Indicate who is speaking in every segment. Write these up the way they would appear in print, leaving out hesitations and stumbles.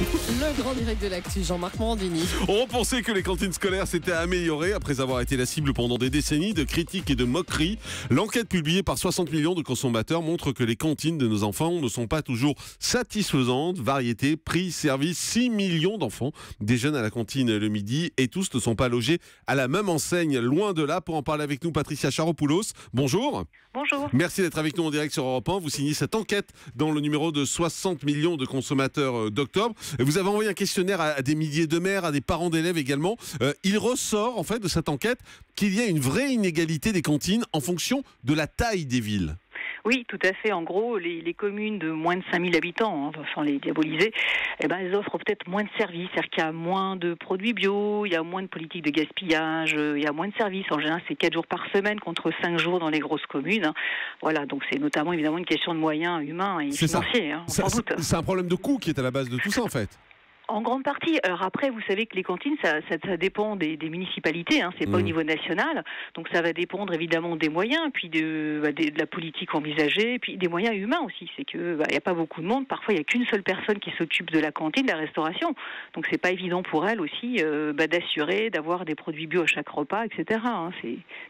Speaker 1: Le grand direct de l'actu, Jean-Marc Morandini.
Speaker 2: On pensait que les cantines scolaires s'étaient améliorées après avoir été la cible pendant des décennies de critiques et de moqueries. L'enquête publiée par 60 millions de consommateurs montre que les cantines de nos enfants ne sont pas toujours satisfaisantes. Variété, prix, service, 6 millions d'enfants déjeunent à la cantine le midi et tous ne sont pas logés à la même enseigne. Loin de là, pour en parler avec nous, Patricia Charopoulos. Bonjour.
Speaker 3: Bonjour.
Speaker 2: Merci d'être avec nous en direct sur Europe 1. Vous signez cette enquête dans le numéro de 60 millions de consommateurs d'octobre. Vous avez envoyé un questionnaire à des milliers de mères, à des parents d'élèves également. Il ressort en fait de cette enquête qu'il y a une vraie inégalité des cantines en fonction de la taille des villes.
Speaker 3: Oui, tout à fait. En gros, les communes de moins de 5000 habitants, sans les diaboliser, elles offrent peut-être moins de services. C'est-à-dire qu'il y a moins de produits bio, il y a moins de politique de gaspillage, il y a moins de services. En général, c'est 4 jours par semaine contre 5 jours dans les grosses communes. Voilà, donc c'est notamment évidemment une question de moyens humains et financiers, sans doute.
Speaker 2: C'est un problème de coût qui est à la base de tout ça en fait.
Speaker 3: En grande partie. Alors après, vous savez que les cantines, ça dépend des municipalités, c'est pas au niveau national. Donc ça va dépendre évidemment des moyens, puis de la politique envisagée, puis des moyens humains aussi. C'est que y a pas beaucoup de monde. Parfois, il y a qu'une seule personne qui s'occupe de la cantine, de la restauration. Donc c'est pas évident pour elle aussi d'assurer, d'avoir des produits bio à chaque repas, etc.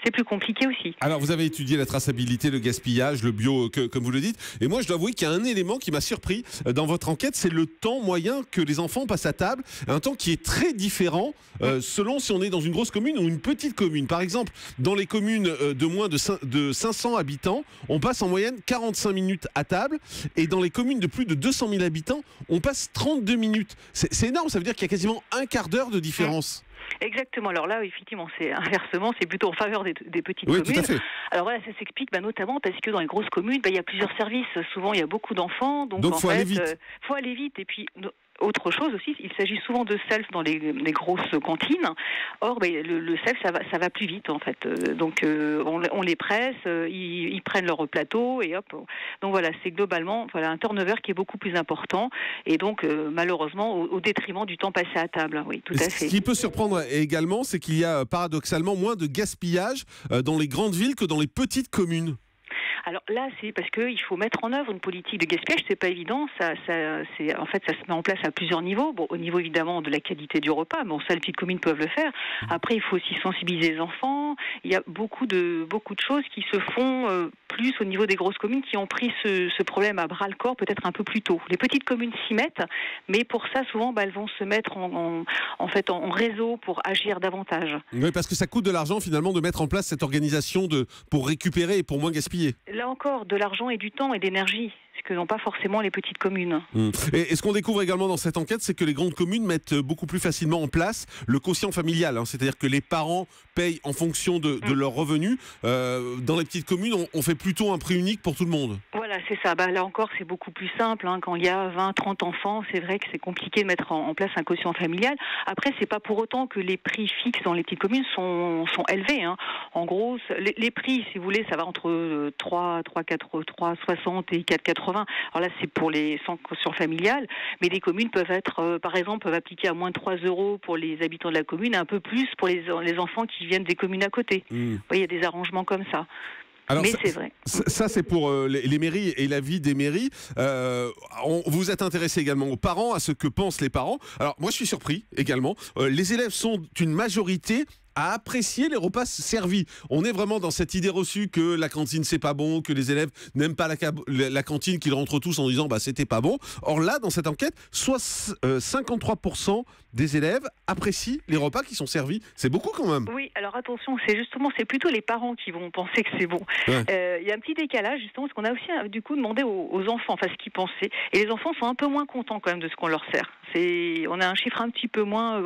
Speaker 3: C'est plus compliqué aussi.
Speaker 2: Alors vous avez étudié la traçabilité, le gaspillage, le bio, comme vous le dites. Et moi, je dois avouer qu'il y a un élément qui m'a surpris dans votre enquête, c'est le temps moyen que les enfants passe à table, un temps qui est très différent selon si on est dans une grosse commune ou une petite commune. Par exemple, dans les communes de moins de 500 habitants, on passe en moyenne 45 minutes à table, et dans les communes de plus de 200 000 habitants, on passe 32 minutes. C'est énorme, ça veut dire qu'il y a quasiment un quart d'heure de différence.
Speaker 3: Exactement. Alors là, effectivement, c'est inversement, c'est plutôt en faveur des petites communes.
Speaker 2: Tout à fait.
Speaker 3: Alors voilà, ça s'explique notamment parce que dans les grosses communes, il y a plusieurs services. Souvent, il y a beaucoup d'enfants, donc en
Speaker 2: faut
Speaker 3: fait,
Speaker 2: aller vite.
Speaker 3: Faut aller vite. Et puis autre chose aussi, il s'agit souvent de self dans les grosses cantines. Or, le self, ça va plus vite en fait. Donc, on les presse, ils prennent leur plateau et hop. Donc voilà, c'est globalement un turnover qui est beaucoup plus important et donc malheureusement au détriment du temps passé à table. Oui, tout à fait.
Speaker 2: Ce qui peut surprendre également, c'est qu'il y a paradoxalement moins de gaspillage dans les grandes villes que dans les petites communes.
Speaker 3: Alors là, c'est parce qu'il faut mettre en œuvre une politique de gaspillage. C'est pas évident. Ça se met en place à plusieurs niveaux. Bon, au niveau évidemment de la qualité du repas. Bon, ça, les petites communes peuvent le faire. Après, il faut aussi sensibiliser les enfants. Il y a beaucoup de choses qui se font plus au niveau des grosses communes qui ont pris ce problème à bras le corps peut-être un peu plus tôt. Les petites communes s'y mettent, mais pour ça, souvent, elles vont se mettre en réseau pour agir davantage.
Speaker 2: Oui, parce que ça coûte de l'argent finalement de mettre en place cette organisation pour récupérer et pour moins gaspiller.
Speaker 3: Là encore, de l'argent et du temps et d'énergie, ce que n'ont pas forcément les petites communes.
Speaker 2: Et ce qu'on découvre également dans cette enquête, c'est que les grandes communes mettent beaucoup plus facilement en place le quotient familial. C'est-à-dire que les parents payent en fonction de leurs revenus. Dans les petites communes, on fait plutôt un prix unique pour tout le monde.
Speaker 3: Voilà, c'est ça. Là encore, c'est beaucoup plus simple. Quand il y a 20, 30 enfants, c'est vrai que c'est compliqué de mettre en place un quotient familial. Après, c'est pas pour autant que les prix fixes dans les petites communes sont élevés. En gros, les prix, si vous voulez, ça va entre 3,60 et 4,80. Alors là, c'est pour les sans quotient familial, mais les communes peuvent être, par exemple, peuvent appliquer à moins de 3 € pour les habitants de la commune, un peu plus pour les enfants qui viennent des communes à côté. Vous voyez, il y a des arrangements comme ça.
Speaker 2: Alors
Speaker 3: mais c'est vrai.
Speaker 2: Ça, c'est pour les mairies et la vie des mairies. Vous êtes intéressé également aux parents, à ce que pensent les parents. Alors, moi, je suis surpris également. Les élèves sont une majorité à apprécier les repas servis. On est vraiment dans cette idée reçue que la cantine c'est pas bon, que les élèves n'aiment pas la cantine, qu'ils rentrent tous en disant c'était pas bon. Or là, dans cette enquête, 53% des élèves apprécient les repas qui sont servis. C'est beaucoup quand même.
Speaker 3: Oui, alors attention, c'est plutôt les parents qui vont penser que c'est bon. Il y a un petit décalage justement parce qu'on a aussi du coup demandé aux enfants ce qu'ils pensaient. Et les enfants sont un peu moins contents quand même de ce qu'on leur sert. On a un chiffre un petit peu moins.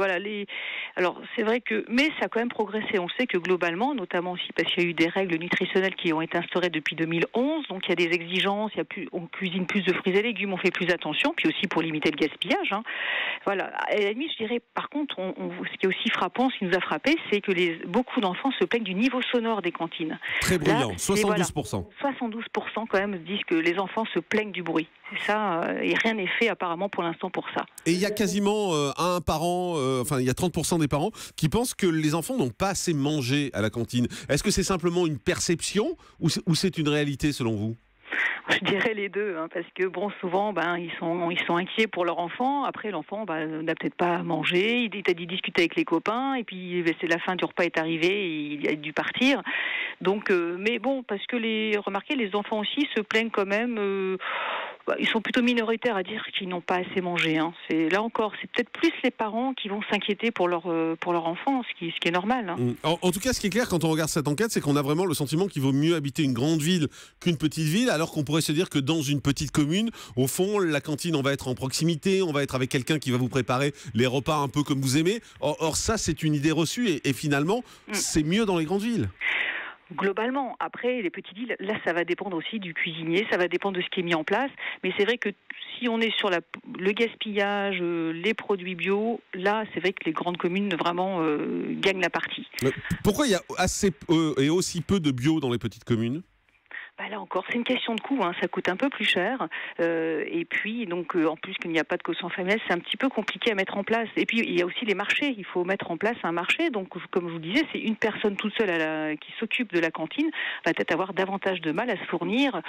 Speaker 3: Alors c'est vrai que, mais ça a quand même progressé. On sait que globalement, notamment aussi parce qu'il y a eu des règles nutritionnelles qui ont été instaurées depuis 2011, donc il y a des exigences, on cuisine plus de fruits et légumes, on fait plus attention, puis aussi pour limiter le gaspillage. Voilà. À la limite, je dirais, par contre, ce qui est aussi frappant, ce qui nous a frappé, c'est que beaucoup d'enfants se plaignent du niveau sonore des cantines.
Speaker 2: Très bruyant, 72%.
Speaker 3: 72% quand même disent que les enfants se plaignent du bruit. C'est ça, et rien n'est fait apparemment pour l'instant pour ça.
Speaker 2: Et il y a quasiment un parent, il y a 30% des parents qui pensent que les enfants n'ont pas assez mangé à la cantine. Est-ce que c'est simplement une perception ou c'est une réalité selon vous ?
Speaker 3: Je dirais les deux, hein, parce que bon, souvent, ils sont inquiets pour leur enfant. Après, l'enfant n'a peut-être pas à manger. Il a dû discuter avec les copains, et puis c'est la fin du repas est arrivée, et il a dû partir. Donc, mais bon, parce que remarquez, les enfants aussi se plaignent quand même. Ils sont plutôt minoritaires à dire qu'ils n'ont pas assez mangé. Hein. Là encore, c'est peut-être plus les parents qui vont s'inquiéter pour leur enfant, ce qui est normal. Hein.
Speaker 2: En tout cas, ce qui est clair quand on regarde cette enquête, c'est qu'on a vraiment le sentiment qu'il vaut mieux habiter une grande ville qu'une petite ville, alors qu'on pourrait se dire que dans une petite commune, au fond, la cantine, on va être en proximité, on va être avec quelqu'un qui va vous préparer les repas un peu comme vous aimez. Or ça, c'est une idée reçue et finalement, c'est mieux dans les grandes villes.
Speaker 3: Globalement, après, les petites villes, là, ça va dépendre aussi du cuisinier, ça va dépendre de ce qui est mis en place. Mais c'est vrai que si on est sur le gaspillage, les produits bio, là, c'est vrai que les grandes communes vraiment gagnent la partie.
Speaker 2: Pourquoi il y a assez et aussi peu de bio dans les petites communes ?
Speaker 3: Là encore, c'est une question de coût, hein. Ça coûte un peu plus cher. Et puis, donc, en plus qu'il n'y a pas de quotient familial, c'est un petit peu compliqué à mettre en place. Et puis, il y a aussi les marchés. Il faut mettre en place un marché. Donc, comme je vous disais, c'est une personne toute seule qui s'occupe de la cantine va peut-être avoir davantage de mal à se fournir.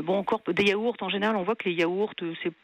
Speaker 3: Encore des yaourts, en général, on voit que les yaourts,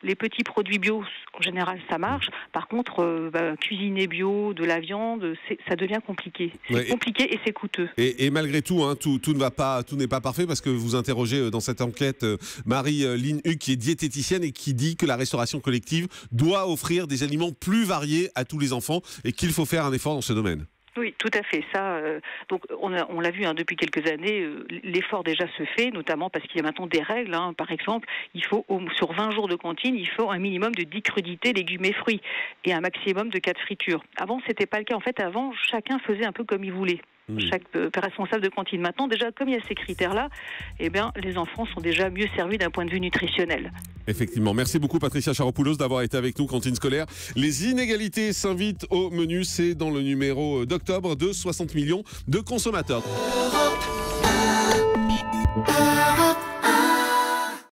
Speaker 3: les petits produits bio, en général, ça marche. Par contre, cuisiner bio, de la viande, ça devient compliqué. C'est compliqué et c'est coûteux.
Speaker 2: Et malgré tout, hein, tout n'est pas parfait parce que vous interrogez dans cette enquête Marie-Line Hugues qui est diététicienne et qui dit que la restauration collective doit offrir des aliments plus variés à tous les enfants et qu'il faut faire un effort dans ce domaine.
Speaker 3: Oui, tout à fait. Ça, donc on l'a vu depuis quelques années. L'effort déjà se fait, notamment parce qu'il y a maintenant des règles. Hein. Par exemple, il faut sur 20 jours de cantine, il faut un minimum de 10 crudités, légumes et fruits, et un maximum de 4 fritures. Avant, c'était pas le cas. En fait, avant, chacun faisait un peu comme il voulait. Chaque responsable de cantine. Maintenant, déjà, comme il y a ces critères-là, les enfants sont déjà mieux servis d'un point de vue nutritionnel.
Speaker 2: Effectivement. Merci beaucoup, Patricia Charopoulos, d'avoir été avec nous, Cantine scolaire. Les inégalités s'invitent au menu. C'est dans le numéro d'octobre de 60 millions de consommateurs.